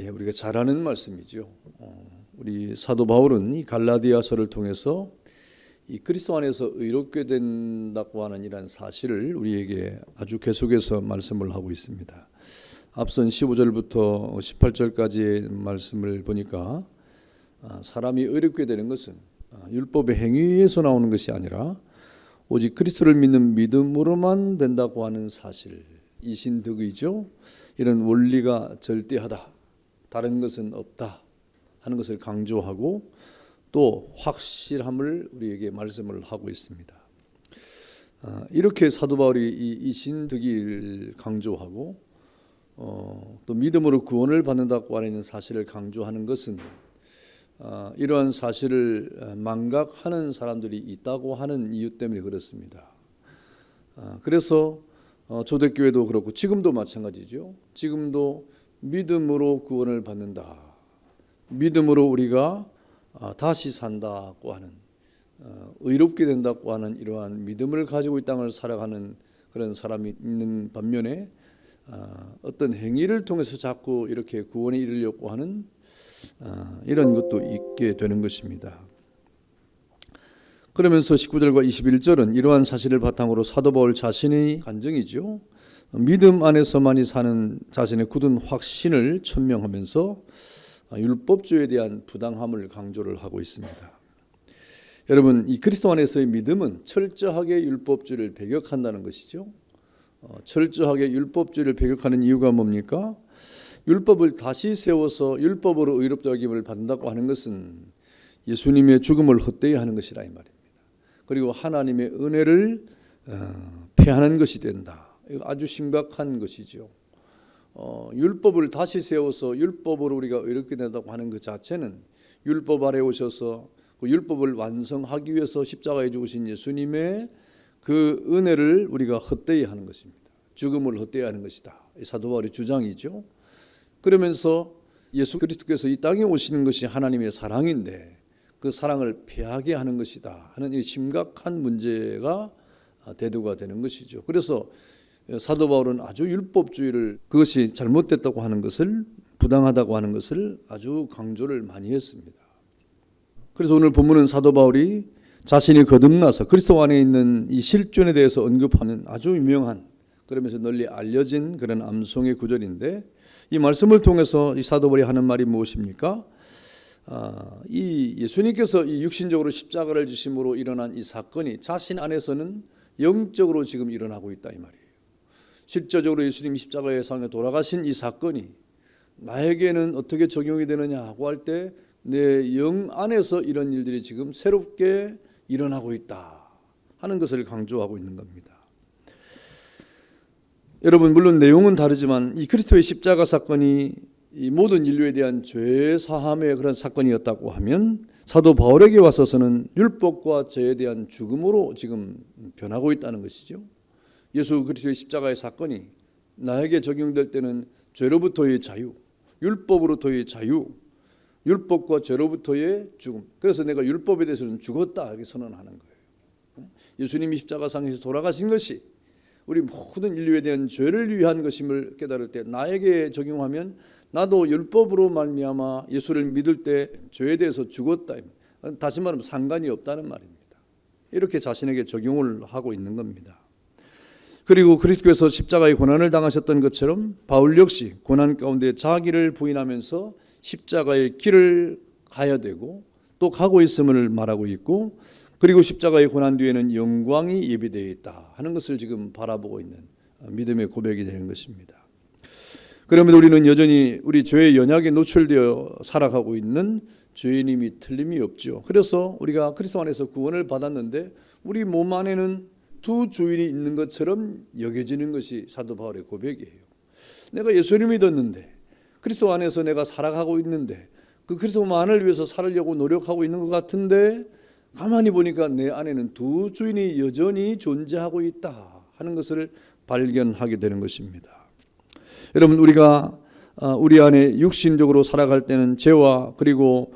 우리가 잘 아는 말씀이죠. 우리 사도 바울은 이 갈라디아서를 통해서 이 그리스도 안에서 의롭게 된다고 하는 이런 사실을 우리에게 아주 계속해서 말씀을 하고 있습니다. 앞선 15절부터 18절까지의 말씀을 보니까 사람이 의롭게 되는 것은 율법의 행위에서 나오는 것이 아니라 오직 그리스도를 믿는 믿음으로만 된다고 하는 사실, 이신득의죠. 이런 원리가 절대하다, 다른 것은 없다 하는 것을 강조하고 또 확실함을 우리에게 말씀을 하고 있습니다. 이렇게 사도 바울이 이 이신득의를 강조하고 또 믿음으로 구원을 받는다고 하는 사실을 강조하는 것은 이러한 사실을 망각하는 사람들이 있다고 하는 이유 때문에 그렇습니다. 그래서 초대교회도 그렇고 지금도 마찬가지죠. 지금도 믿음으로 구원을 받는다, 믿음으로 우리가 다시 산다고 하는, 의롭게 된다고 하는 이러한 믿음을 가지고 이 땅을 살아가는 그런 사람이 있는 반면에 어떤 행위를 통해서 자꾸 이렇게 구원에 이르려고 하는 이런 것도 있게 되는 것입니다. 그러면서 19절과 21절은 이러한 사실을 바탕으로 사도 바울 자신의 간증이죠. 믿음 안에서만이 사는 자신의 굳은 확신을 천명하면서 율법주의에 대한 부당함을 강조를 하고 있습니다. 여러분, 이 그리스도 안에서의 믿음은 철저하게 율법주의를 배격한다는 것이죠. 철저하게 율법주의를 배격하는 이유가 뭡니까? 율법을 다시 세워서 율법으로 의롭다 여김을 받는다고 하는 것은 예수님의 죽음을 헛되이 하는 것이라 이 말입니다. 그리고 하나님의 은혜를 폐하는 것이 된다. 이거 아주 심각한 것이죠. 율법을 다시 세워서 율법으로 우리가 의롭게 된다고 하는 것 자체는 율법 아래 오셔서 그 율법을 완성하기 위해서 십자가에 죽으신 예수님의 그 은혜를 우리가 헛되이 하는 것입니다. 죽음을 헛되이 하는 것이다. 사도 바울의 주장이죠. 그러면서 예수 그리스도께서 이 땅에 오시는 것이 하나님의 사랑인데 그 사랑을 폐하게 하는 것이다 하는 이 심각한 문제가 대두가 되는 것이죠. 그래서 사도 바울은 아주 율법주의를, 그것이 잘못됐다고 하는 것을, 부당하다고 하는 것을 아주 강조를 많이 했습니다. 그래서 오늘 본문은 사도 바울이 자신이 거듭나서 그리스도 안에 있는 이 실존에 대해서 언급하는 아주 유명한, 그러면서 널리 알려진 그런 암송의 구절인데, 이 말씀을 통해서 이 사도 바울이 하는 말이 무엇입니까? 이 예수님께서 이 육신적으로 십자가를 지심으로 일어난 이 사건이 자신 안에서는 영적으로 지금 일어나고 있다 이 말이에요. 실제적으로 예수님 십자가의 상에 돌아가신 이 사건이 나에게는 어떻게 적용이 되느냐 하고 할 때 내 영 안에서 이런 일들이 지금 새롭게 일어나고 있다 하는 것을 강조하고 있는 겁니다. 여러분, 물론 내용은 다르지만 이 그리스도의 십자가 사건이 이 모든 인류에 대한 죄 사함의 그런 사건이었다고 하면 사도 바울에게 와서서는 율법과 죄에 대한 죽음으로 지금 변하고 있다는 것이죠. 예수 그리스도의 십자가의 사건이 나에게 적용될 때는 죄로부터의 자유, 율법으로부터의 자유, 율법과 죄로부터의 죽음. 그래서 내가 율법에 대해서는 죽었다 이렇게 선언하는 거예요. 예수님이 십자가상에서 돌아가신 것이 우리 모든 인류에 대한 죄를 위한 것임을 깨달을 때 나에게 적용하면 나도 율법으로 말미암아 예수를 믿을 때 죄에 대해서 죽었다. 다시 말하면 상관이 없다는 말입니다. 이렇게 자신에게 적용을 하고 있는 겁니다. 그리고 그리스도께서 십자가의 고난을 당하셨던 것처럼 바울 역시 고난 가운데 자기를 부인하면서 십자가의 길을 가야 되고 또 가고 있음을 말하고 있고, 그리고 십자가의 고난 뒤에는 영광이 예비되어 있다 하는 것을 지금 바라보고 있는 믿음의 고백이 되는 것입니다. 그러면 우리는 여전히 우리 죄의 연약에 노출되어 살아가고 있는 죄인임이 틀림이 없죠. 그래서 우리가 그리스도 안에서 구원을 받았는데 우리 몸 안에는 두 주인이 있는 것처럼 여겨지는 것이 사도 바울의 고백이에요. 내가 예수를 믿었는데 그리스도 안에서 내가 살아가고 있는데 그 그리스도만을 위해서 살으려고 노력하고 있는 것 같은데 가만히 보니까 내 안에는 두 주인이 여전히 존재하고 있다 하는 것을 발견하게 되는 것입니다. 여러분, 우리가 우리 안에 육신적으로 살아갈 때는 죄와 그리고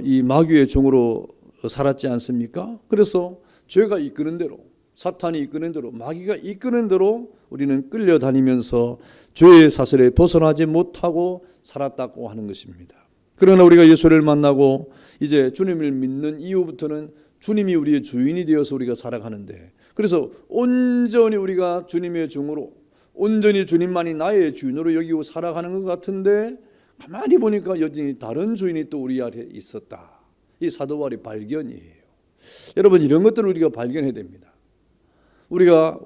이 마귀의 종으로 살았지 않습니까? 그래서 죄가 이끄는 대로, 사탄이 이끄는 대로, 마귀가 이끄는 대로 우리는 끌려다니면서 죄의 사슬에 벗어나지 못하고 살았다고 하는 것입니다. 그러나 우리가 예수를 만나고 이제 주님을 믿는 이후부터는 주님이 우리의 주인이 되어서 우리가 살아가는데, 그래서 온전히 우리가 주님의 종으로, 온전히 주님만이 나의 주인으로 여기고 살아가는 것 같은데 가만히 보니까 여전히 다른 주인이 또 우리 아래 있었다. 이 사도 바울의 발견이에요. 여러분, 이런 것들을 우리가 발견해야 됩니다. 우리가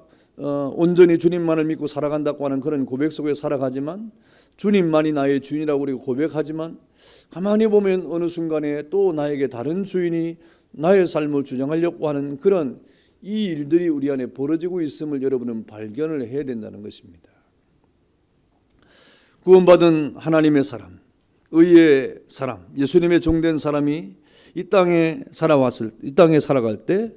온전히 주님만을 믿고 살아간다고 하는 그런 고백 속에 살아가지만, 주님만이 나의 주인이라고 우리가 고백하지만 가만히 보면 어느 순간에 또 나에게 다른 주인이 나의 삶을 주장하려고 하는 그런 이 일들이 우리 안에 벌어지고 있음을 여러분은 발견을 해야 된다는 것입니다. 구원받은 하나님의 사람, 의의 사람, 예수님의 종된 사람이 이 땅에 살아갈 때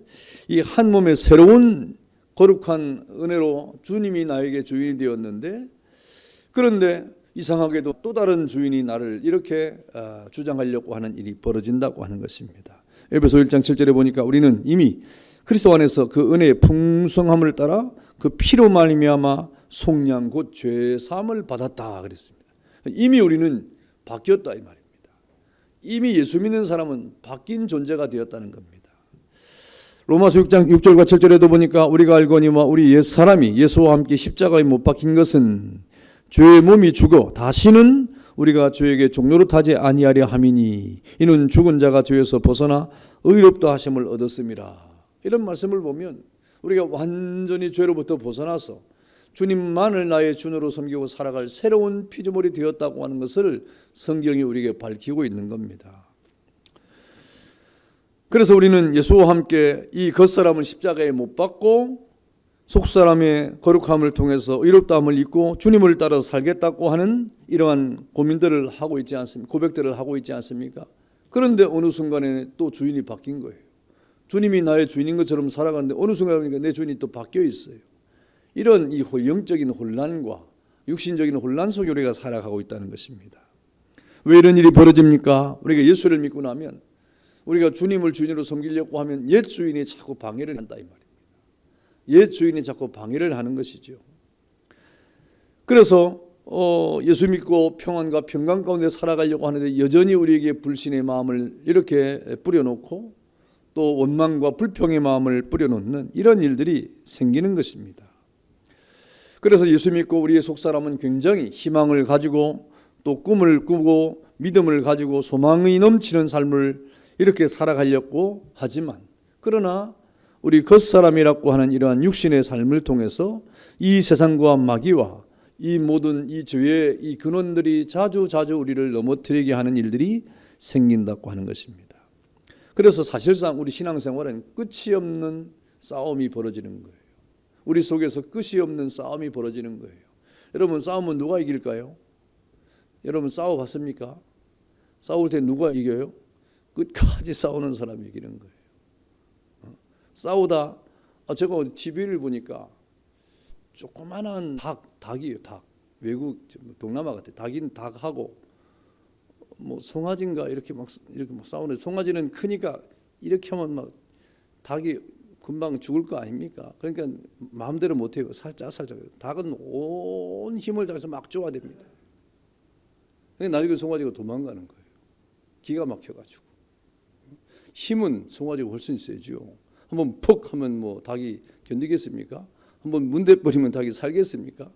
이 한 몸의 새로운 거룩한 은혜로 주님이 나에게 주인이 되었는데, 그런데 이상하게도 또 다른 주인이 나를 이렇게 주장하려고 하는 일이 벌어진다고 하는 것입니다. 에베소 1장 7절에 보니까 우리는 이미 그리스도 안에서 그 은혜의 풍성함을 따라 그 피로 말미암아 속량 곧 죄 사함을 받았다 그랬습니다. 이미 우리는 바뀌었다 이 말입니다. 이미 예수 믿는 사람은 바뀐 존재가 되었다는 겁니다. 로마서 6장 6절과 7절에도 보니까 우리가 알거니와 우리 옛사람이 예수와 함께 십자가에 못 박힌 것은 죄의 몸이 죽어 다시는 우리가 죄에게 종로로 타지 아니하려 함이니 이는 죽은 자가 죄에서 벗어나 의롭다 하심을 얻었음이라. 이런 말씀을 보면 우리가 완전히 죄로부터 벗어나서 주님만을 나의 주인으로 섬기고 살아갈 새로운 피조물이 되었다고 하는 것을 성경이 우리에게 밝히고 있는 겁니다. 그래서 우리는 예수와 함께 이 겉사람을 십자가에 못 박고 속사람의 거룩함을 통해서 의롭다함을 입고 주님을 따라 살겠다고 하는 이러한 고민들을 하고 있지 않습니까? 고백들을 하고 있지 않습니까? 그런데 어느 순간에 또 주인이 바뀐 거예요. 주님이 나의 주인인 것처럼 살아가는데 어느 순간에 보니까 내 주인이 또 바뀌어 있어요. 이런 이 영적인 혼란과 육신적인 혼란 속에 우리가 살아가고 있다는 것입니다. 왜 이런 일이 벌어집니까? 우리가 예수를 믿고 나면 우리가 주님을 주인으로 섬기려고 하면 옛 주인이 자꾸 방해를 한다 이 말입니다. 옛 주인이 자꾸 방해를 하는 것이죠. 그래서 예수 믿고 평안과 평강 가운데 살아가려고 하는데 여전히 우리에게 불신의 마음을 이렇게 뿌려놓고 또 원망과 불평의 마음을 뿌려놓는 이런 일들이 생기는 것입니다. 그래서 예수 믿고 우리의 속사람은 굉장히 희망을 가지고 또 꿈을 꾸고 믿음을 가지고 소망이 넘치는 삶을 이렇게 살아가려고 하지만, 그러나 우리 겉사람이라고 하는 이러한 육신의 삶을 통해서 이 세상과 마귀와 이 모든 이 죄의 이 근원들이 자주 우리를 넘어뜨리게 하는 일들이 생긴다고 하는 것입니다. 그래서 사실상 우리 신앙생활은 끝이 없는 싸움이 벌어지는 거예요. 우리 속에서 끝이 없는 싸움이 벌어지는 거예요. 여러분, 싸움은 누가 이길까요? 여러분 싸워봤습니까? 싸울 때 누가 이겨요? 끝까지 싸우는 사람이 이기는 거예요. 싸우다 제가 TV를 보니까 조그만한 닭이에요. 닭. 외국 동남아 같아. 닭인 닭하고 뭐 송아지인가 이렇게 막 싸우는데, 송아지는 크니까 이렇게 하면 막 닭이 금방 죽을 거 아닙니까? 그러니까 마음대로 못 해요. 살짝. 닭은 온 힘을 다해서 막 쪼아댑니다. 그러니까 나중에 송아지가 도망가는 거예요. 기가 막혀가지고. 힘은 송아지가 훨씬 세죠. 한번 퍽 하면 뭐 닭이 견디겠습니까? 한번 문대버리면 닭이 살겠습니까?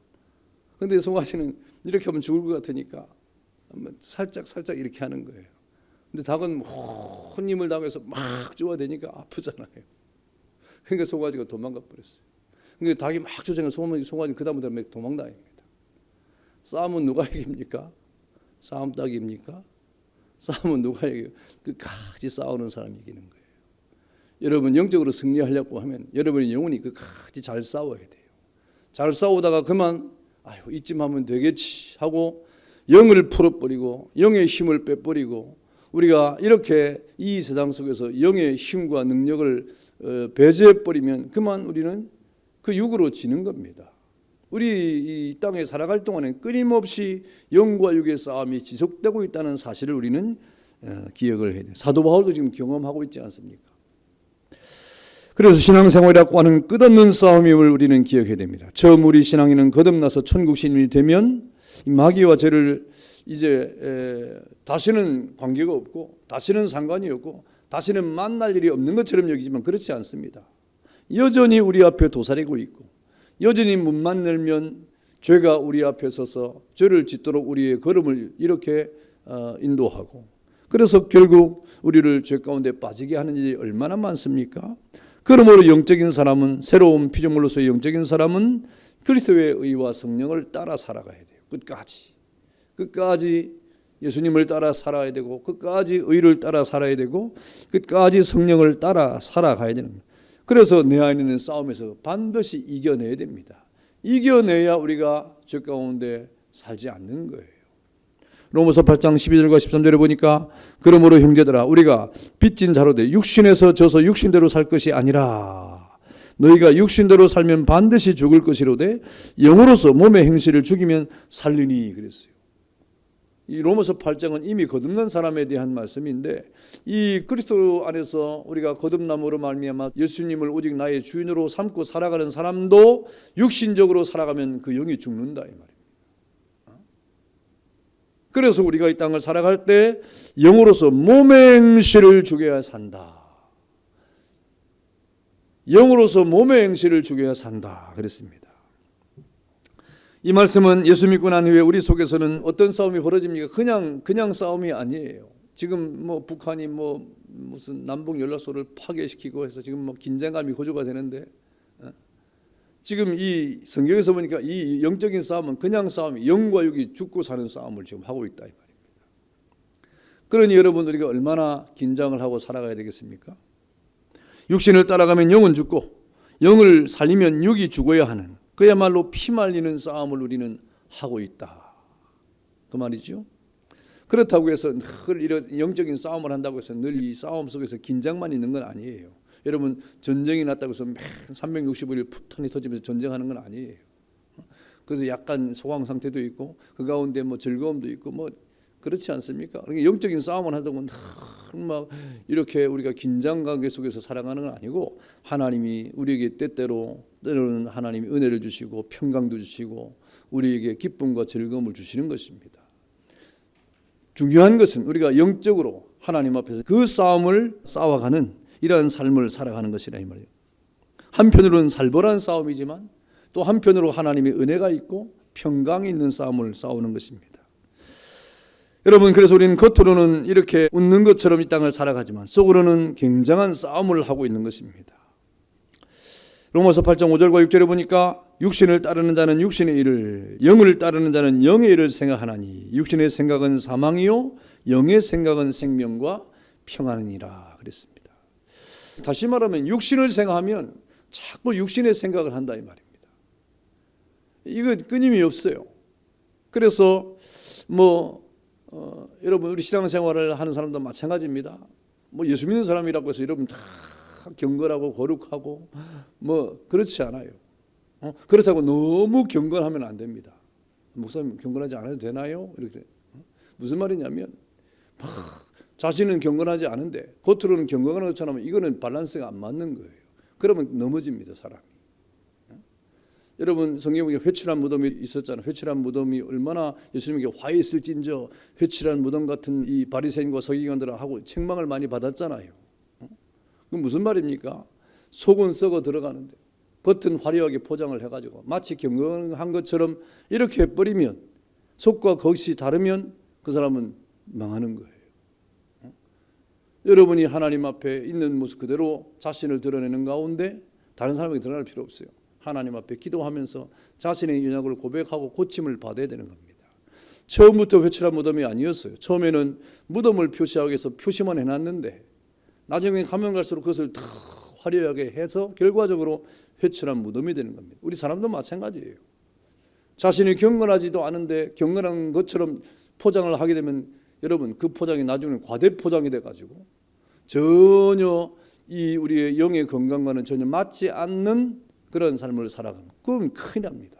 그런데 송아지는 이렇게 하면 죽을 것 같으니까 살짝 이렇게 하는 거예요. 근데 닭은 온 힘을 당해서 막 쪼아대니까 아프잖아요. 그러니까 송아지가 도망가 버렸어요. 그러니까 닭이 막 쫓아내면 송아지는 그 다음부터 도망다닙니다. 싸움은 누가 이깁니까? 싸움 닭입니까? 싸움은 누가 이겨요? 끝까지 싸우는 사람이 이기는 거예요. 여러분 영적으로 승리하려고 하면 여러분이 영혼이 끝까지 잘 싸워야 돼요. 잘 싸우다가 그만 이쯤 하면 되겠지 하고 영을 풀어버리고 영의 힘을 빼버리고, 우리가 이렇게 이 세상 속에서 영의 힘과 능력을 배제해버리면 그만 우리는 그 육으로 지는 겁니다. 우리 이 땅에 살아갈 동안에 끊임없이 영과 육의 싸움이 지속되고 있다는 사실을 우리는 기억을 해야 돼요. 사도 바울도 지금 경험하고 있지 않습니까? 그래서 신앙생활이라고 하는 끝없는 싸움임을 우리는 기억해야 됩니다. 처음 우리 신앙인은 거듭나서 천국 시민이 되면 이 마귀와 죄를 이제 다시는 관계가 없고 다시는 상관이 없고 다시는 만날 일이 없는 것처럼 여기지만 그렇지 않습니다. 여전히 우리 앞에 도사리고 있고 여전히 문만 열면 죄가 우리 앞에 서서 죄를 짓도록 우리의 걸음을 이렇게 인도하고, 그래서 결국 우리를 죄 가운데 빠지게 하는 일이 얼마나 많습니까? 그러므로 영적인 사람은, 새로운 피조물로서의 영적인 사람은 그리스도의 의와 성령을 따라 살아가야 돼요. 끝까지 예수님을 따라 살아야 되고, 끝까지 의를 따라 살아야 되고, 끝까지 성령을 따라 살아가야 되는 거예요. 그래서 내 안에 있는 싸움에서 반드시 이겨내야 됩니다. 이겨내야 우리가 죄 가운데 살지 않는 거예요. 로마서 8장 12절과 13절에 보니까 그러므로 형제들아 우리가 빚진 자로 돼 육신에서 져서 육신대로 살 것이 아니라 너희가 육신대로 살면 반드시 죽을 것이로되 영으로서 몸의 행실을 죽이면 살리니 그랬어요. 이 로마서 8장은 이미 거듭난 사람에 대한 말씀인데, 이 그리스도 안에서 우리가 거듭남으로 말미암아 예수님을 오직 나의 주인으로 삼고 살아가는 사람도 육신적으로 살아가면 그 영이 죽는다 이 말입니다. 그래서 우리가 이 땅을 살아갈 때 영으로서 몸의 행실을 죽여야 산다. 영으로서 몸의 행실을 죽여야 산다 그랬습니다. 이 말씀은 예수 믿고 난 후에 우리 속에서는 어떤 싸움이 벌어집니까? 그냥 싸움이 아니에요. 지금 북한이 무슨 남북 연락소를 파괴시키고 해서 지금 긴장감이 고조가 되는데, 지금 이 성경에서 보니까 이 영적인 싸움은 그냥 싸움이, 영과 육이 죽고 사는 싸움을 지금 하고 있다 이 말입니다. 그러니 여러분, 우리가 얼마나 긴장을 하고 살아가야 되겠습니까? 육신을 따라가면 영은 죽고 영을 살리면 육이 죽어야 하는, 그야말로 피말리는 싸움을 우리는 하고 있다 그 말이죠. 그렇다고 해서 늘 이런 영적인 싸움을 한다고 해서 늘 이 싸움 속에서 긴장만 있는 건 아니에요. 여러분, 전쟁이 났다고 해서 365일 폭탄이 터지면서 전쟁하는 건 아니에요. 그래서 약간 소강 상태도 있고 그 가운데 즐거움도 있고 그렇지 않습니까? 그러니까 영적인 싸움을 한다고 막 이렇게 우리가 긴장 관계 속에서 살아가는 건 아니고, 하나님이 우리에게 때로는 하나님이 은혜를 주시고 평강도 주시고 우리에게 기쁨과 즐거움을 주시는 것입니다. 중요한 것은 우리가 영적으로 하나님 앞에서 그 싸움을 싸워가는 이러한 삶을 살아가는 것이라 이 말이에요. 한편으로는 살벌한 싸움이지만 또 한편으로 하나님의 은혜가 있고 평강이 있는 싸움을 싸우는 것입니다. 여러분, 그래서 우리는 겉으로는 이렇게 웃는 것처럼 이 땅을 살아가지만 속으로는 굉장한 싸움을 하고 있는 것입니다. 로마서 8장 5절과 6절에 보니까 육신을 따르는 자는 육신의 일을, 영을 따르는 자는 영의 일을 생각하나니 육신의 생각은 사망이요 영의 생각은 생명과 평안이니라 그랬습니다. 다시 말하면 육신을 생각하면 자꾸 육신의 생각을 한다 이 말입니다. 이거 끊임이 없어요. 그래서 여러분, 우리 신앙생활을 하는 사람도 마찬가지입니다. 예수 믿는 사람이라고 해서 여러분 다 경건하고 거룩하고 그렇지 않아요. 그렇다고 너무 경건하면 안 됩니다. 목사님, 경건하지 않아도 되나요? 이렇게. 무슨 말이냐면 자신은 경건하지 않은데 겉으로는 경건한 것처럼 이거는 밸런스가 안 맞는 거예요. 그러면 넘어집니다, 사람이. 여러분, 성경에 회칠한 무덤이 있었잖아요. 회칠한 무덤이 얼마나 예수님에게 화했을진저 회칠한 무덤 같은 이 바리새인과 서기관들하고 책망을 많이 받았잖아요. 그럼 무슨 말입니까? 속은 썩어 들어가는데 겉은 화려하게 포장을 해가지고 마치 경건한 것처럼 이렇게 해버리면, 속과 겉이 다르면 그 사람은 망하는 거예요. 여러분이 하나님 앞에 있는 모습 그대로 자신을 드러내는 가운데 다른 사람에게 드러날 필요 없어요. 하나님 앞에 기도하면서 자신의 연약을 고백하고 고침을 받아야 되는 겁니다. 처음부터 회칠한 무덤이 아니었어요. 처음에는 무덤을 표시하기 위해서 표시만 해놨는데 나중에 가면 갈수록 그것을 더 화려하게 해서 결과적으로 회칠한 무덤이 되는 겁니다. 우리 사람도 마찬가지예요. 자신이 경건하지도 않은데 경건한 것처럼 포장을 하게 되면 여러분, 그 포장이 나중에 과대 포장이 돼가지고 전혀 이 우리의 영의 건강과는 전혀 맞지 않는 그런 삶을 살아가면 그건 큰일 납니다.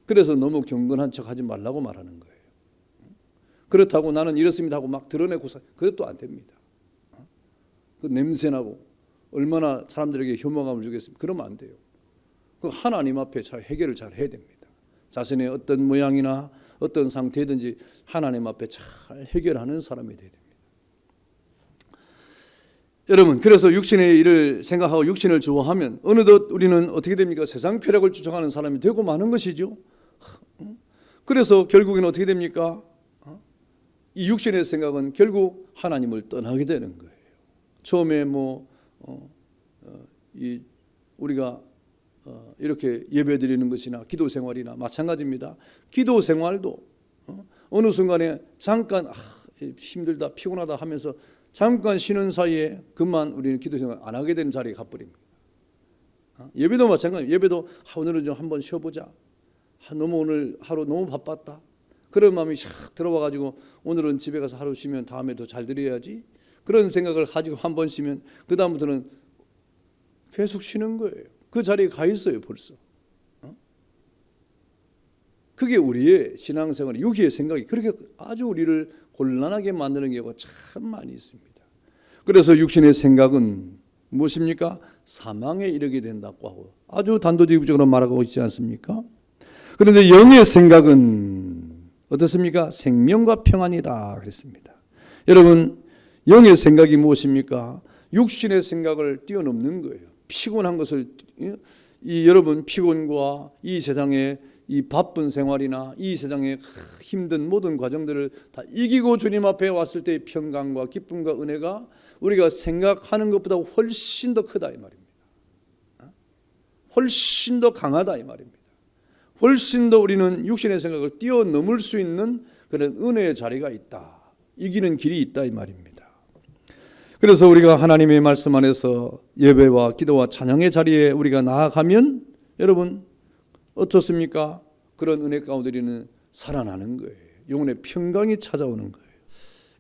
그래서 너무 경건한 척 하지 말라고 말하는 거예요. 그렇다고 나는 이렇습니다 하고 막 드러내고 그것도 안 됩니다. 그 냄새나고 얼마나 사람들에게 혐오감을 주겠습니까? 그러면 안 돼요. 그 하나님 앞에 잘 해결을 잘 해야 됩니다. 자신의 어떤 모양이나 어떤 상태든지 하나님 앞에 잘 해결하는 사람이 되어야 됩니다. 여러분, 그래서 육신의 일을 생각하고 육신을 좋아하면 어느덧 우리는 어떻게 됩니까? 세상 쾌락을 쫓아가는 사람이 되고 마는 것이죠. 그래서 결국에는 어떻게 됩니까? 이 육신의 생각은 결국 하나님을 떠나게 되는 거예요. 처음에 우리가 이렇게 예배드리는 것이나 기도 생활이나 마찬가지입니다. 기도 생활도 어느 순간에 잠깐 힘들다 피곤하다 하면서 잠깐 쉬는 사이에 그만 우리는 기도 생활 안 하게 되는 자리에 가버립니다. 예배도 마찬가지입니다. 예배도 오늘은 좀 한번 쉬어보자. 너무 오늘 하루 너무 바빴다. 그런 마음이 샥 들어와가지고 오늘은 집에 가서 하루 쉬면 다음에 더 잘 드려야지. 그런 생각을 가지고 한 번 쉬면 그 다음부터는 계속 쉬는 거예요. 그 자리에 가 있어요 벌써. 그게 우리의 신앙생활, 육의 생각이 그렇게 아주 우리를 곤란하게 만드는 경우가 참 많이 있습니다. 그래서 육신의 생각은 무엇입니까? 사망에 이르게 된다고 하고 아주 단도직입적으로 말하고 있지 않습니까? 그런데 영의 생각은 어떻습니까? 생명과 평안이다 그랬습니다. 여러분, 영의 생각이 무엇입니까? 육신의 생각을 뛰어넘는 거예요. 피곤한 것을 여러분 피곤과 이 세상의 이 바쁜 생활이나 이 세상의 힘든 모든 과정들을 다 이기고 주님 앞에 왔을 때의 평강과 기쁨과 은혜가 우리가 생각하는 것보다 훨씬 더 크다 이 말입니다. 훨씬 더 강하다 이 말입니다. 훨씬 더 우리는 육신의 생각을 뛰어넘을 수 있는 그런 은혜의 자리가 있다. 이기는 길이 있다 이 말입니다. 그래서 우리가 하나님의 말씀 안에서 예배와 기도와 찬양의 자리에 우리가 나아가면 여러분 어떻습니까? 그런 은혜 가운데 우리는 살아나는 거예요. 영혼의 평강이 찾아오는 거예요.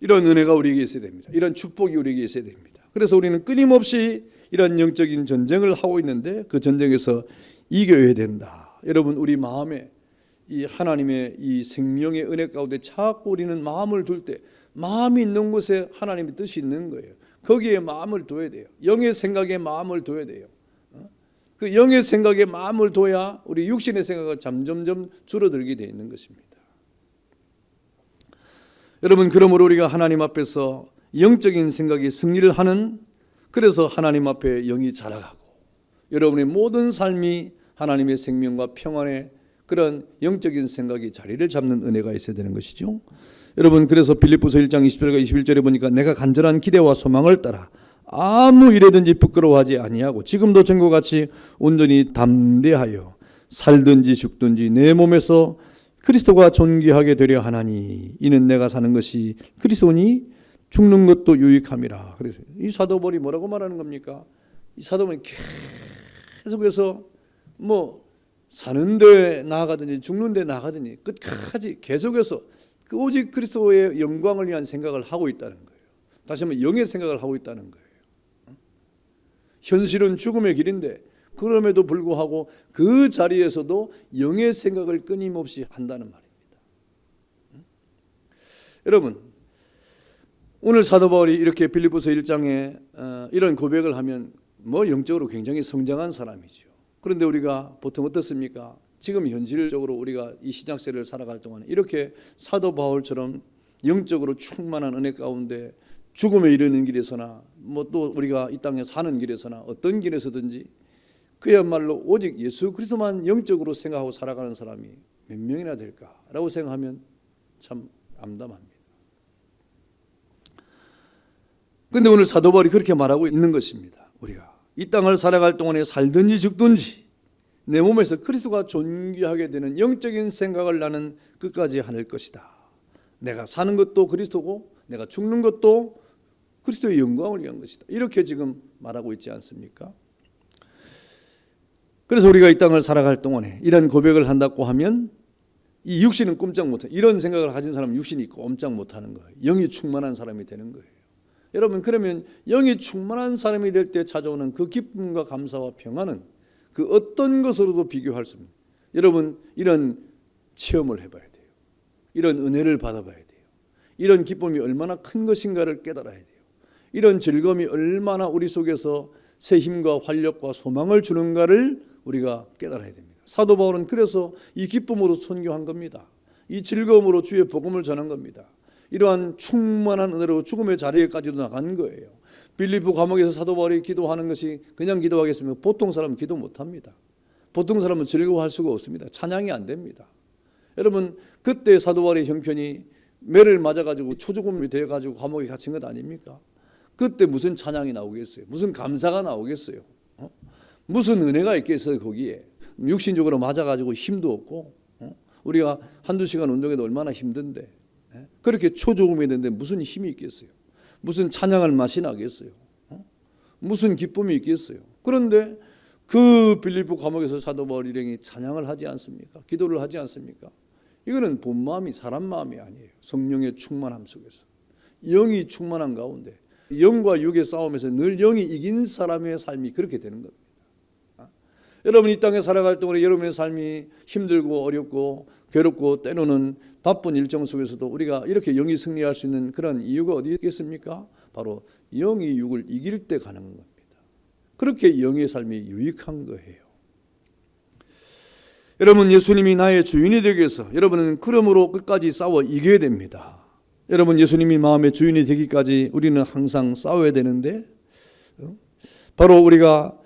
이런 은혜가 우리에게 있어야 됩니다. 이런 축복이 우리에게 있어야 됩니다. 그래서 우리는 끊임없이 이런 영적인 전쟁을 하고 있는데 그 전쟁에서 이겨야 된다. 여러분 우리 마음에 이 하나님의 이 생명의 은혜 가운데 자꾸 우리는 마음을 둘 때 마음이 있는 곳에 하나님의 뜻이 있는 거예요. 거기에 마음을 둬야 돼요. 영의 생각에 마음을 둬야 돼요. 그 영의 생각에 마음을 둬야 우리 육신의 생각은 점점점 줄어들게 되어 있는 것입니다. 여러분 그러므로 우리가 하나님 앞에서 영적인 생각이 승리를 하는 그래서 하나님 앞에 영이 자라가고 여러분의 모든 삶이 하나님의 생명과 평안의 그런 영적인 생각이 자리를 잡는 은혜가 있어야 되는 것이죠. 여러분 그래서 빌립보서 1장 20절과 21절에 보니까 내가 간절한 기대와 소망을 따라 아무 일에든지 부끄러워하지 아니하고 지금도 전과 같이 온전히 담대하여 살든지 죽든지 내 몸에서 그리스도가 존귀하게 되려 하나니 이는 내가 사는 것이 그리스도니 죽는 것도 유익함이라. 그래서 이 사도 바울이 뭐라고 말하는 겁니까? 이 사도 바울이 계속해서 사는데 나아가든지 죽는데 나아가든지 끝까지 계속해서 오직 그리스도의 영광을 위한 생각을 하고 있다는 거예요. 다시 한번 영의 생각을 하고 있다는 거예요. 현실은 죽음의 길인데 그럼에도 불구하고 그 자리에서도 영의 생각을 끊임없이 한다는 말입니다. 여러분 오늘 사도 바울이 이렇게 빌립보서 1장에 이런 고백을 하면 영적으로 굉장히 성장한 사람이죠. 그런데 우리가 보통 어떻습니까? 지금 현실적으로 우리가 이 신약세를 살아갈 동안 이렇게 사도 바울처럼 영적으로 충만한 은혜 가운데 죽음에 이르는 길에서나 또 우리가 이 땅에 사는 길에서나 어떤 길에서든지 그야말로 오직 예수 그리스도만 영적으로 생각하고 살아가는 사람이 몇 명이나 될까라고 생각하면 참 암담합니다. 그런데 오늘 사도 바울이 그렇게 말하고 있는 것입니다. 우리가 이 땅을 살아갈 동안에 살든지 죽든지 내 몸에서 그리스도가 존귀하게 되는 영적인 생각을 나는 끝까지 하는 것이다. 내가 사는 것도 그리스도고 내가 죽는 것도 그리스도의 영광을 위한 것이다. 이렇게 지금 말하고 있지 않습니까? 그래서 우리가 이 땅을 살아갈 동안에 이런 고백을 한다고 하면 이 육신은 꼼짝 못해. 이런 생각을 가진 사람은 육신이 꼼짝 못하는 거예요. 영이 충만한 사람이 되는 거예요. 여러분 그러면 영이 충만한 사람이 될 때 찾아오는 그 기쁨과 감사와 평안은 그 어떤 것으로도 비교할 수 없는 여러분 이런 체험을 해봐야 돼요. 이런 은혜를 받아봐야 돼요. 이런 기쁨이 얼마나 큰 것인가를 깨달아야 돼요. 이런 즐거움이 얼마나 우리 속에서 새 힘과 활력과 소망을 주는가를 우리가 깨달아야 됩니다. 사도 바울은 그래서 이 기쁨으로 선교한 겁니다. 이 즐거움으로 주의 복음을 전한 겁니다. 이러한 충만한 은혜로 죽음의 자리에까지도 나간 거예요. 빌립보 감옥에서 사도 바울이 기도하는 것이 그냥 기도하겠습니까? 보통 사람은 기도 못합니다. 보통 사람은 즐거워할 수가 없습니다. 찬양이 안 됩니다. 여러분, 그때 사도 바울의 형편이 매를 맞아가지고 초죽음이 되어가지고 감옥에 갇힌 것 아닙니까? 그때 무슨 찬양이 나오겠어요? 무슨 감사가 나오겠어요? 무슨 은혜가 있겠어요 거기에? 육신적으로 맞아가지고 힘도 없고, 우리가 한두 시간 운동해도 얼마나 힘든데, 그렇게 초죽음이 되는데 무슨 힘이 있겠어요? 무슨 찬양할 맛이 나겠어요? 무슨 기쁨이 있겠어요? 그런데 그 빌립보 감옥에서 사도 바울 일행이 찬양을 하지 않습니까? 기도를 하지 않습니까? 이거는 본 마음이 사람 마음이 아니에요. 성령의 충만함 속에서 영이 충만한 가운데 영과 육의 싸움에서 늘 영이 이긴 사람의 삶이 그렇게 되는 겁니다. 여러분, 이 땅에 살아갈 동안에 여러분의 삶이 힘들고 어렵고 괴롭고 때로는 바쁜 일정 속에서도 우리가 이렇게 영이 승리할 수 있는 그런 이유가 어디 있겠습니까? 바로 영이 육을 이길 때 가는 겁니다. 그렇게 영의 삶이 유익한 거예요. 여러분, 예수님이 나의 주인이 되기 위해서 여러분은 그러므로 끝까지 싸워 이겨야 됩니다. 여러분, 예수님이 마음의 주인이 되기까지 우리는 항상 싸워야 되는데, 바로 우리가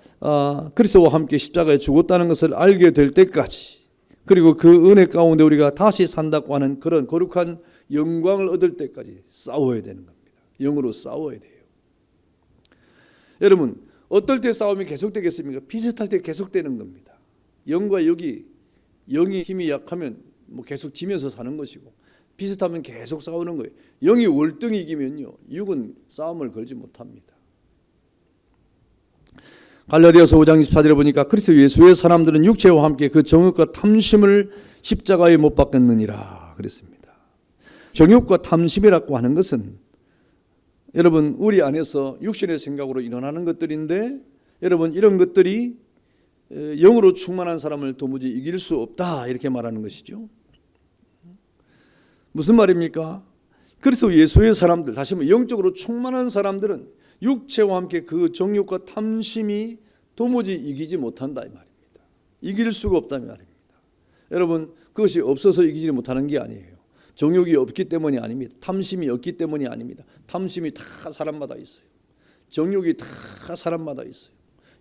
그리스도와 함께 십자가에 죽었다는 것을 알게 될 때까지, 그리고 그 은혜 가운데 우리가 다시 산다고 하는 그런 거룩한 영광을 얻을 때까지 싸워야 되는 겁니다. 영으로 싸워야 돼요. 여러분, 어떨 때 싸움이 계속되겠습니까? 비슷할 때 계속되는 겁니다. 영과 영이 힘이 약하면 계속 지면서 사는 것이고, 비슷하면 계속 싸우는 거예요. 영이 월등히 이기면요, 육은 싸움을 걸지 못합니다. 갈라디아서 5장 24절에 보니까 그리스도 예수의 사람들은 육체와 함께 그 정욕과 탐심을 십자가에 못 박았느니라 그랬습니다. 정욕과 탐심이라고 하는 것은 여러분, 우리 안에서 육신의 생각으로 일어나는 것들인데, 여러분, 이런 것들이 영으로 충만한 사람을 도무지 이길 수 없다, 이렇게 말하는 것이죠. 무슨 말입니까? 그리스도 예수의 사람들, 다시 말해 영적으로 충만한 사람들은 육체와 함께 그 정욕과 탐심이 도무지 이기지 못한다 이 말입니다. 이길 수가 없다 이 말입니다. 여러분, 그것이 없어서 이기지 못하는 게 아니에요. 정욕이 없기 때문이 아닙니다. 탐심이 없기 때문이 아닙니다. 탐심이 다 사람마다 있어요. 정욕이 다 사람마다 있어요.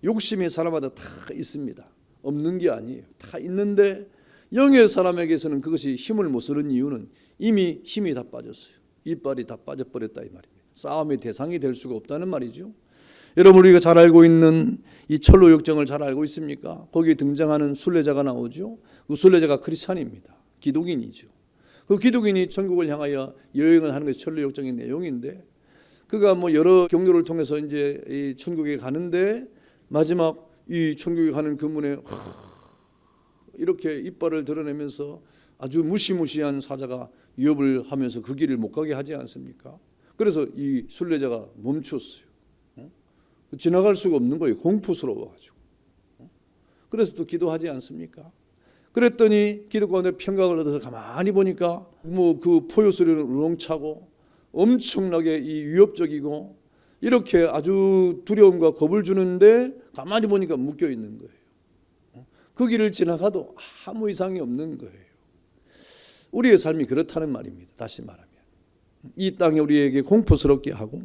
욕심이 사람마다 다 있습니다. 없는 게 아니에요. 다 있는데 영의 사람에게서는 그것이 힘을 못 쓰는 이유는 이미 힘이 다 빠졌어요. 이빨이 다 빠져버렸다 이 말입니다. 싸움의 대상이 될 수가 없다는 말이죠. 여러분, 우리가 잘 알고 있는 이 철로 역정을 잘 알고 있습니까? 거기에 등장하는 순례자가 나오죠. 그 순례자가 크리스찬입니다. 기독인이죠. 그 기독인이 천국을 향하여 여행을 하는 것이 철로 역정의 내용인데, 그가 여러 경로를 통해서 이제 이 천국에 가는데, 마지막 이 천국에 가는 그 문에 이렇게 이빨을 드러내면서 아주 무시무시한 사자가 위협을 하면서 그 길을 못 가게 하지 않습니까? 그래서 이 순례자가 멈췄어요. 지나갈 수가 없는 거예요. 공포스러워가지고. 그래서 또 기도하지 않습니까? 그랬더니 기도 가운데 평강을 얻어서 가만히 보니까 그 포효 소리는 우렁차고 엄청나게 이 위협적이고 이렇게 아주 두려움과 겁을 주는데, 가만히 보니까 묶여 있는 거예요. 그 길을 지나가도 아무 이상이 없는 거예요. 우리의 삶이 그렇다는 말입니다. 다시 말하면 이 땅에 우리에게 공포스럽게 하고,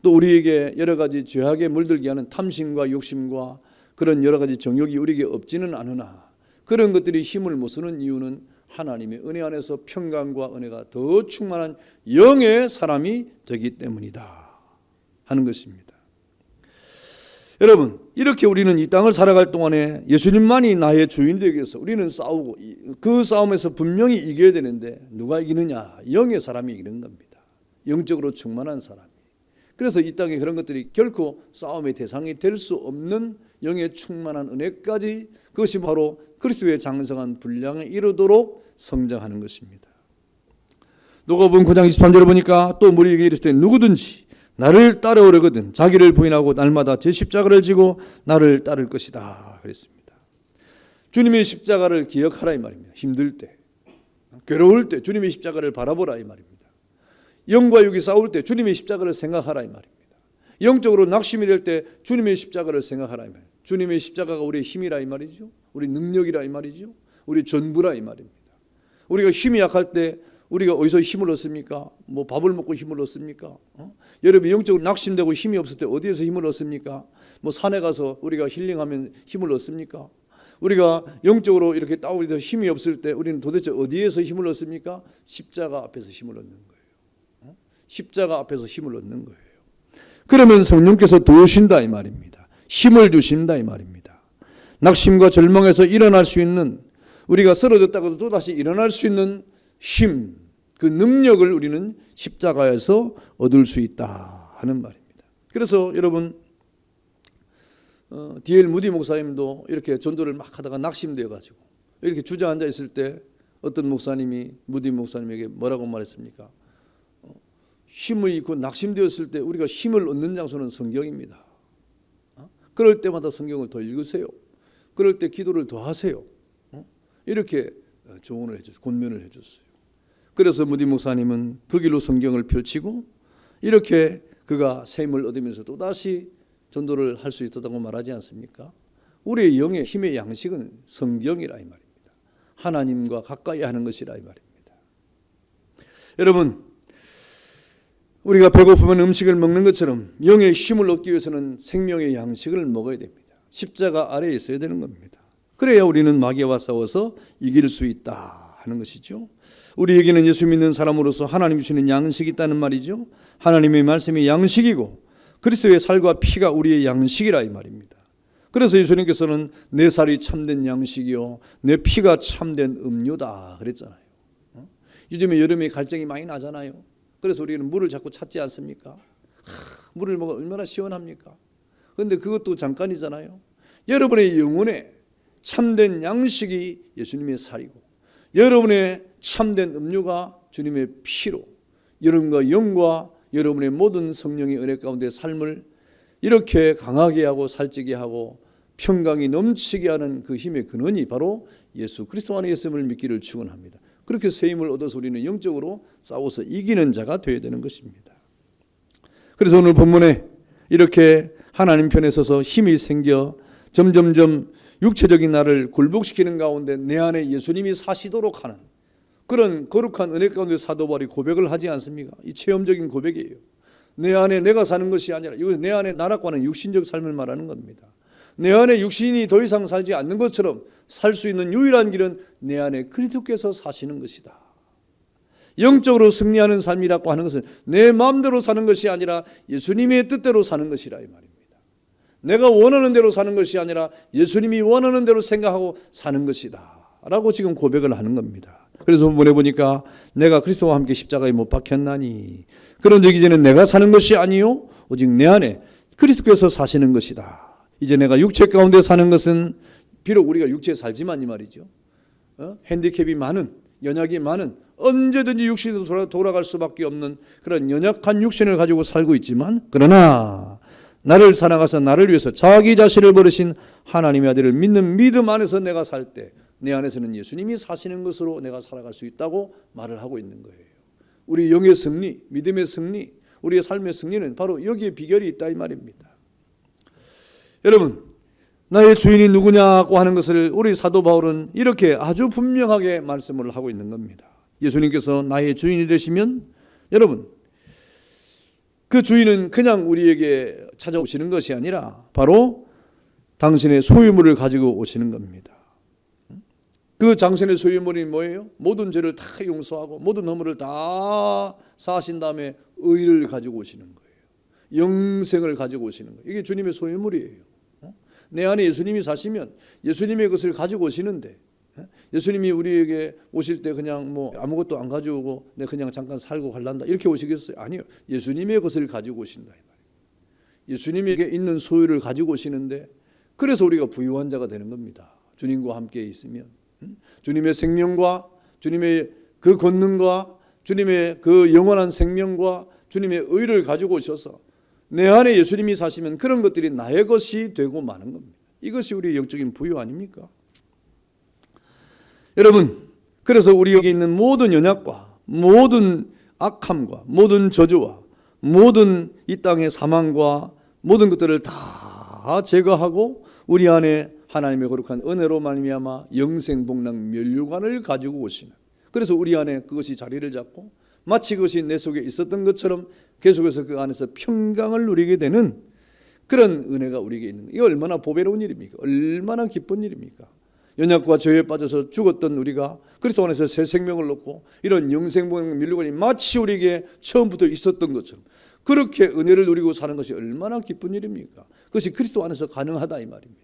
또 우리에게 여러 가지 죄악에 물들게 하는 탐심과 욕심과 그런 여러 가지 정욕이 우리에게 없지는 않으나, 그런 것들이 힘을 못 쓰는 이유는 하나님의 은혜 안에서 평강과 은혜가 더 충만한 영의 사람이 되기 때문이다 하는 것입니다. 여러분, 이렇게 우리는 이 땅을 살아갈 동안에 예수님만이 나의 주인이 되기 위해서 우리는 싸우고, 그 싸움에서 분명히 이겨야 되는데 누가 이기느냐? 영의 사람이 이기는 겁니다. 영적으로 충만한 사람이. 그래서 이 땅에 그런 것들이 결코 싸움의 대상이 될 수 없는 영의 충만한 은혜까지, 그것이 바로 그리스도의 장성한 분량에 이르도록 성장하는 것입니다. 누가복음 9장 23절에 보니까 또 우리에게 이르시되 누구든지 나를 따라오려거든 자기를 부인하고 날마다 제 십자가를 지고 나를 따를 것이다 그랬습니다. 주님의 십자가를 기억하라 이 말입니다. 힘들 때, 괴로울 때 주님의 십자가를 바라보라 이 말입니다. 영과 육이 싸울 때 주님의 십자가를 생각하라 이 말입니다. 영적으로 낙심이 될 때 주님의 십자가를 생각하라 이 말입니다. 주님의 십자가가 우리의 힘이라 이 말이죠. 우리 능력이라 이 말이죠. 우리 전부라 이 말입니다. 우리가 힘이 약할 때 우리가 어디서 힘을 얻습니까? 뭐 밥을 먹고 힘을 얻습니까? 여러분 영적으로 낙심되고 힘이 없을 때 어디에서 힘을 얻습니까? 뭐 산에 가서 우리가 힐링하면 힘을 얻습니까? 우리가 영적으로 이렇게 다운돼서 힘이 없을 때 우리는 도대체 어디에서 힘을 얻습니까? 십자가 앞에서 힘을 얻는 거예요. 십자가 앞에서 힘을 얻는 거예요. 그러면 성령께서 도우신다 이 말입니다. 힘을 주신다 이 말입니다. 낙심과 절망에서 일어날 수 있는, 우리가 쓰러졌다가도 또다시 일어날 수 있는 힘, 그 능력을 우리는 십자가에서 얻을 수 있다 하는 말입니다. 그래서 여러분 D.L. 무디 목사님도 이렇게 전도를 막 하다가 낙심되어 가지고 이렇게 주저앉아 있을 때 어떤 목사님이 무디 목사님에게 뭐라고 말했습니까? 힘을 잃고 낙심되었을 때 우리가 힘을 얻는 장소는 성경입니다. 그럴 때마다 성경을 더 읽으세요. 그럴 때 기도를 더 하세요. 이렇게 조언을 해줬어요. 권면을 해줬어요. 그래서 무디 목사님은 그 길로 성경을 펼치고 이렇게 그가 새 힘을 얻으면서 또다시 전도를 할 수 있었다고 말하지 않습니까? 우리의 영의 힘의 양식은 성경이라 이 말입니다. 하나님과 가까이 하는 것이라 이 말입니다. 여러분, 우리가 배고프면 음식을 먹는 것처럼 영의 힘을 얻기 위해서는 생명의 양식을 먹어야 됩니다. 십자가 아래에 있어야 되는 겁니다. 그래야 우리는 마귀와 싸워서 이길 수 있다 하는 것이죠. 우리에게는 예수 믿는 사람으로서 하나님 주시는 양식이 있다는 말이죠. 하나님의 말씀이 양식이고 그리스도의 살과 피가 우리의 양식이라 이 말입니다. 그래서 예수님께서는 내 살이 참된 양식이요 내 피가 참된 음료다 그랬잖아요. 요즘에 여름에 갈증이 많이 나잖아요. 그래서 우리는 물을 자꾸 찾지 않습니까? 물을 먹으면 얼마나 시원합니까? 그런데 그것도 잠깐이잖아요. 여러분의 영혼에 참된 양식이 예수님의 살이고 여러분의 참된 음료가 주님의 피로 여러분과 영과 여러분의 모든 성령의 은혜 가운데 삶을 이렇게 강하게 하고 살찌게 하고 평강이 넘치게 하는 그 힘의 근원이 바로 예수 그리스도 안에 있음을 믿기를 축원합니다. 그렇게 새 힘을 얻어서 우리는 영적으로 싸워서 이기는 자가 되어야 되는 것입니다. 그래서 오늘 본문에 이렇게 하나님 편에 서서 힘이 생겨 점점점 육체적인 나를 굴복시키는 가운데 내 안에 예수님이 사시도록 하는 그런 거룩한 은혜 가운데 사도 바울이 고백을 하지 않습니까? 이 체험적인 고백이에요. 내 안에 내가 사는 것이 아니라 이거 내 안에 나락과는 육신적 삶을 말하는 겁니다. 내 안에 육신이 더 이상 살지 않는 것처럼 살 수 있는 유일한 길은 내 안에 그리스도께서 사시는 것이다. 영적으로 승리하는 삶이라고 하는 것은 내 마음대로 사는 것이 아니라 예수님의 뜻대로 사는 것이라 이 말입니다. 내가 원하는 대로 사는 것이 아니라 예수님이 원하는 대로 생각하고 사는 것이다 라고 지금 고백을 하는 겁니다. 그래서 본문에 보니까 내가 그리스도와 함께 십자가에 못 박혔나니 그런즉 이제는 내가 사는 것이 아니요 오직 내 안에 그리스도께서 사시는 것이다. 이제 내가 육체 가운데 사는 것은 비록 우리가 육체에 살지만 이 말이죠. 핸디캡이 많은 연약이 많은 언제든지 육신으로 돌아갈 수밖에 없는 그런 연약한 육신을 가지고 살고 있지만 그러나 나를 사랑하사 나를 위해서 자기 자신을 버리신 하나님의 아들을 믿는 믿음 안에서 내가 살 때 내 안에서는 예수님이 사시는 것으로 내가 살아갈 수 있다고 말을 하고 있는 거예요. 우리 영의 승리, 믿음의 승리, 우리의 삶의 승리는 바로 여기에 비결이 있다 이 말입니다. 여러분, 나의 주인이 누구냐고 하는 것을 우리 사도 바울은 이렇게 아주 분명하게 말씀을 하고 있는 겁니다. 예수님께서 나의 주인이 되시면 여러분 그 주인은 그냥 우리에게 찾아오시는 것이 아니라 바로 당신의 소유물을 가지고 오시는 겁니다. 그 당신의 소유물이 뭐예요? 모든 죄를 다 용서하고 모든 허물을 다 사하신 다음에 의를 가지고 오시는 거예요. 영생을 가지고 오시는 거예요. 이게 주님의 소유물이에요. 내 안에 예수님이 사시면 예수님의 것을 가지고 오시는데 예수님이 우리에게 오실 때 그냥 뭐 아무것도 안 가져오고 내가 그냥 잠깐 살고 갈란다 이렇게 오시겠어요? 아니요. 예수님의 것을 가지고 오신다 이 말이에요. 예수님에게 있는 소유를 가지고 오시는데 그래서 우리가 부유한 자가 되는 겁니다. 주님과 함께 있으면 주님의 생명과 주님의 그 권능과 주님의 그 영원한 생명과 주님의 의를 가지고 오셔서 내 안에 예수님이 사시면 그런 것들이 나의 것이 되고 마는 겁니다. 이것이 우리의 영적인 부유 아닙니까? 여러분, 그래서 우리 여기 있는 모든 연약과 모든 악함과 모든 저주와 모든 이 땅의 사망과 모든 것들을 다 제거하고 우리 안에 하나님의 거룩한 은혜로 말미암아 영생복락 면류관을 가지고 오시는 그래서 우리 안에 그것이 자리를 잡고 마치 그것이 내 속에 있었던 것처럼 계속해서 그 안에서 평강을 누리게 되는 그런 은혜가 우리에게 있는 거예요. 이거 얼마나 보배로운 일입니까? 얼마나 기쁜 일입니까? 연약과 죄에 빠져서 죽었던 우리가 그리스도 안에서 새 생명을 얻고 이런 영생의 밀려관이 마치 우리에게 처음부터 있었던 것처럼 그렇게 은혜를 누리고 사는 것이 얼마나 기쁜 일입니까? 그것이 그리스도 안에서 가능하다 이 말입니다.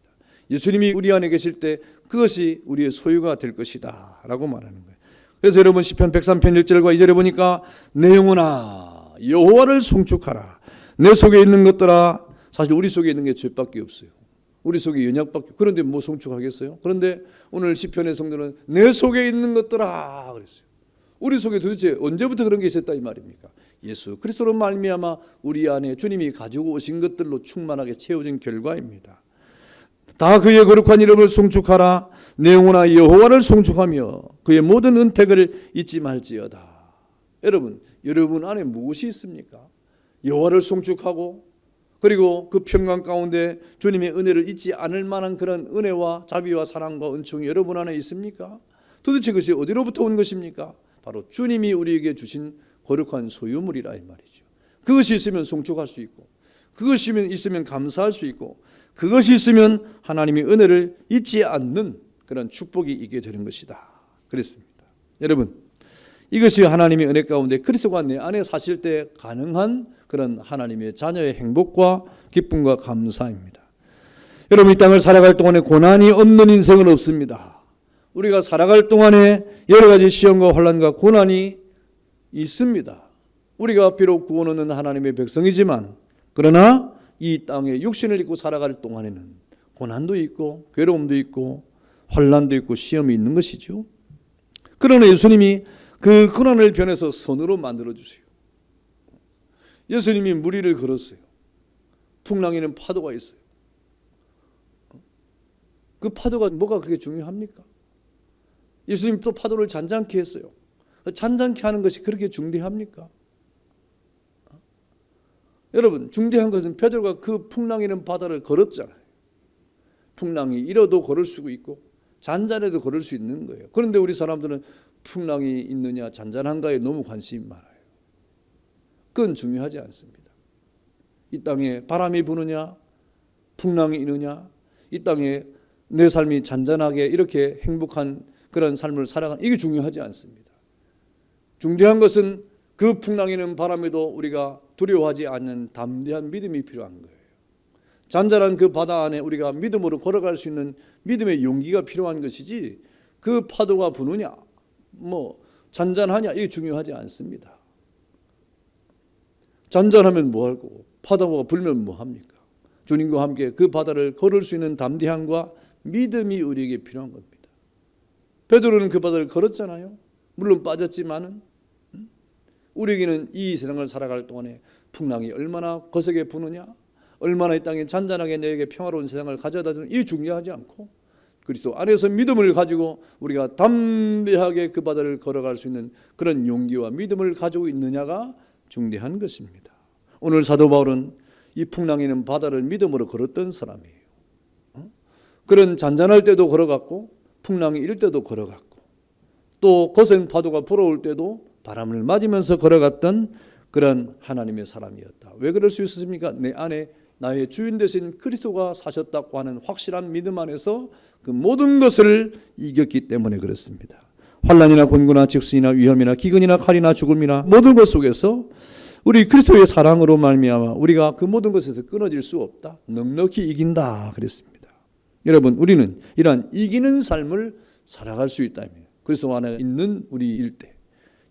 예수님이 우리 안에 계실 때 그것이 우리의 소유가 될 것이다 라고 말하는 거예요. 그래서 여러분 시편 103편 1절과 2절에 보니까 내 영혼아 여호와를 송축하라. 내 속에 있는 것들아. 사실 우리 속에 있는 게 죄밖에 없어요. 우리 속에 연약밖에. 그런데 뭐 송축하겠어요? 그런데 오늘 시편의 성도는 내 속에 있는 것들아 그랬어요. 우리 속에 도대체 언제부터 그런 게 있었다 이 말입니까? 예수 그리스도로 말미암아 우리 안에 주님이 가지고 오신 것들로 충만하게 채워진 결과입니다. 다 그의 거룩한 이름을 송축하라. 내 영혼아 여호와를 송축하며 그의 모든 은택을 잊지 말지어다. 여러분 안에 무엇이 있습니까? 여호와를 송축하고 그리고 그 평강 가운데 주님의 은혜를 잊지 않을 만한 그런 은혜와 자비와 사랑과 은총이 여러분 안에 있습니까? 도대체 그것이 어디로부터 온 것입니까? 바로 주님이 우리에게 주신 거룩한 소유물이라 이 말이죠. 그것이 있으면 송축할 수 있고 그것이 있으면 감사할 수 있고 그것이 있으면 하나님의 은혜를 잊지 않는 그런 축복이 있게 되는 것이다 그랬습니다. 여러분 이것이 하나님의 은혜 가운데 그리스도가 내 안에 사실 때 가능한 그런 하나님의 자녀의 행복과 기쁨과 감사입니다. 여러분 이 땅을 살아갈 동안에 고난이 없는 인생은 없습니다. 우리가 살아갈 동안에 여러 가지 시험과 환난과 고난이 있습니다. 우리가 비록 구원 얻는 하나님의 백성이지만 그러나 이 땅에 육신을 입고 살아갈 동안에는 고난도 있고 괴로움도 있고 환난도 있고 시험이 있는 것이죠. 그러나 예수님이 그 고난을 변해서 선으로 만들어주세요. 예수님이 무리를 걸었어요. 풍랑에는 파도가 있어요. 그 파도가 뭐가 그렇게 중요합니까? 예수님 또 파도를 잔잔케 했어요. 잔잔케 하는 것이 그렇게 중대합니까? 여러분 중대한 것은 베드로가 그 풍랑이는 바다를 걸었잖아요. 풍랑이 일어도 걸을 수 있고 잔잔해도 걸을 수 있는 거예요. 그런데 우리 사람들은 풍랑이 있느냐 잔잔한가에 너무 관심이 많아요. 그건 중요하지 않습니다. 이 땅에 바람이 부느냐 풍랑이 있느냐 이 땅에 내 삶이 잔잔하게 이렇게 행복한 그런 삶을 살아가는 이게 중요하지 않습니다. 중요한 것은 그 풍랑이는 바람에도 우리가 두려워하지 않는 담대한 믿음이 필요한 거예요. 잔잔한 그 바다 안에 우리가 믿음으로 걸어갈 수 있는 믿음의 용기가 필요한 것이지 그 파도가 부느냐 뭐 잔잔하냐 이게 중요하지 않습니다. 잔잔하면 뭐 할 거고 파도가 불면 뭐 합니까? 주님과 함께 그 바다를 걸을 수 있는 담대함과 믿음이 우리에게 필요한 겁니다. 베드로는 그 바다를 걸었잖아요. 물론 빠졌지만은 우리에게는 이 세상을 살아갈 동안에 풍랑이 얼마나 거세게 부느냐 얼마나 이 땅에 잔잔하게 내게 평화로운 세상을 가져다 주는 이게 중요하지 않고 그리스도 안에서 믿음을 가지고 우리가 담대하게 그 바다를 걸어갈 수 있는 그런 용기와 믿음을 가지고 있느냐가 중대한 것입니다. 오늘 사도 바울은 이 풍랑이는 바다를 믿음으로 걸었던 사람이에요. 그런 잔잔할 때도 걸어갔고 풍랑이 일 때도 걸어갔고 또 거센 파도가 불어올 때도 바람을 맞으면서 걸어갔던 그런 하나님의 사람이었다. 왜 그럴 수 있었습니까? 내 안에 나의 주인 되신 그리스도가 사셨다고 하는 확실한 믿음 안에서 그 모든 것을 이겼기 때문에 그렇습니다. 환난이나 곤고나 직수이나 위험이나 기근이나 칼이나 죽음이나 모든 것 속에서 우리 그리스도의 사랑으로 말미암아 우리가 그 모든 것에서 끊어질 수 없다. 넉넉히 이긴다 그랬습니다. 여러분 우리는 이러한 이기는 삶을 살아갈 수 있다면 그리스도 안에 있는 우리일 때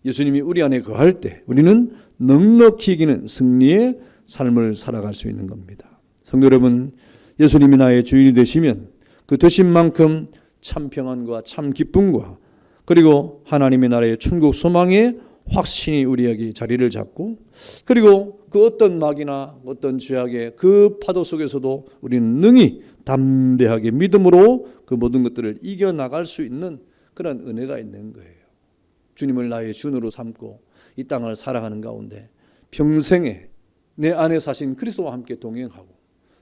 예수님이 우리 안에 거할 때 우리는 넉넉히 이기는 승리의 삶을 살아갈 수 있는 겁니다. 성도 여러분 예수님이 나의 주인이 되시면 그 되신 만큼 참 평안과 참 기쁨과 그리고 하나님의 나라의 천국 소망의 확신이 우리에게 자리를 잡고 그리고 그 어떤 막이나 어떤 죄악의 그 파도 속에서도 우리는 능히 담대하게 믿음으로 그 모든 것들을 이겨나갈 수 있는 그런 은혜가 있는 거예요. 주님을 나의 주인으로 삼고 이 땅을 살아가는 가운데 평생에 내 안에 사신 그리스도와 함께 동행하고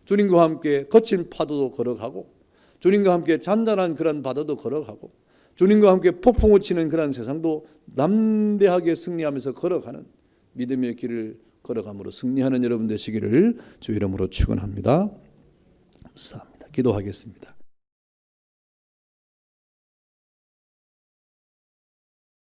주님과 함께 거친 파도도 걸어가고 주님과 함께 잔잔한 그런 바다도 걸어가고 주님과 함께 폭풍우 치는 그런 세상도 담대하게 승리하면서 걸어가는 믿음의 길을 걸어감으로 승리하는 여러분 되시기를 주 이름으로 축원합니다. 감사합니다. 기도하겠습니다.